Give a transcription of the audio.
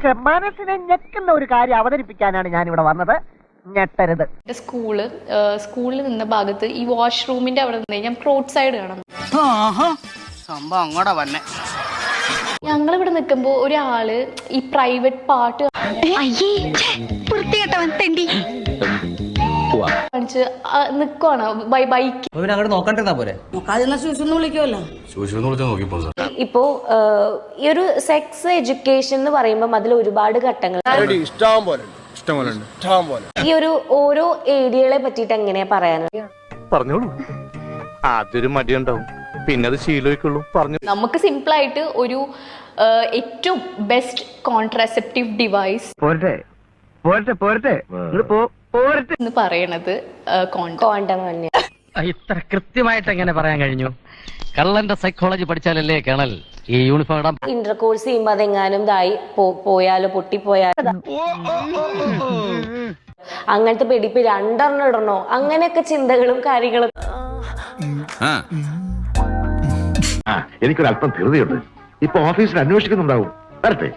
പക്ഷെ മനസ്സിനെ ഞെക്കുന്ന ഒരു കാര്യം അവതരിപ്പിക്കാനാണ് ഞാൻ ഇവിടെ വന്നത്. ഞെട്ടരുത്. സ്കൂളിൽ നിന്ന ഭാഗത്ത് ഈ വാഷ്റൂമിന്റെ അവിടെ നിന്ന് ഞാൻ റോഡ് സൈഡ് കാണാം. സംഭവം അങ്ങോട്ടാ വന്നെ. ഞങ്ങളിവിടെ നിൽക്കുമ്പോ ഒരാള് ഈ പ്രൈവറ്റ് പാട്ട് കാണിച്ച് നിക്കുവാണ് ബൈക്ക്. ഇപ്പോ ഈ ഒരു സെക്സ് എഡ്യൂക്കേഷൻ എന്ന് പറയുമ്പോൾ അതിൽ ഒരുപാട് ഘട്ടങ്ങൾ, ഈ ഒരു ഓരോ ഏരിയകളെ പറ്റിയിട്ട് എങ്ങനെയാ പറയാനുള്ളത്? പറഞ്ഞോളൂ. ആദ്യൊരു മടിയുണ്ടാവും, പിന്നെ അത് ശീലമായിക്കുള്ളൂ. പറഞ്ഞു. നമുക്ക് സിമ്പിൾ ആയിട്ട് ഒരു ഏറ്റവും ബെസ്റ്റ് കോൺട്രാസെപ്റ്റീവ് ഡിവൈസ് എന്ന് പറയണത് കോണ്ടം തന്നെയാണ്. ഇത്ര കൃത്യമായിട്ട് എങ്ങനെ പറയാൻ കഴിഞ്ഞു? കള്ളന്റെ സൈക്കോളജി പഠിച്ചാലല്ലേ കേണൽ ഈ യൂണിഫോം ഇടാൻ. ഇന്റർകോഴ്സ് ചെയ്യുമ്പോ അതെങ്ങാനും ഇതായി പോയാലോ പൊട്ടിപ്പോയാലോ അങ്ങനത്തെ പെടിപ്പ് രണ്ടെണ്ണം ഇടണോ, അങ്ങനെയൊക്കെ ചിന്തകളും കാര്യങ്ങളും. എനിക്കൊരല്പം ധൃതിയുണ്ട്. ഇപ്പൊ ഓഫീസിൽ അന്വേഷിക്കുന്നുണ്ടാവും. വരട്ടെ.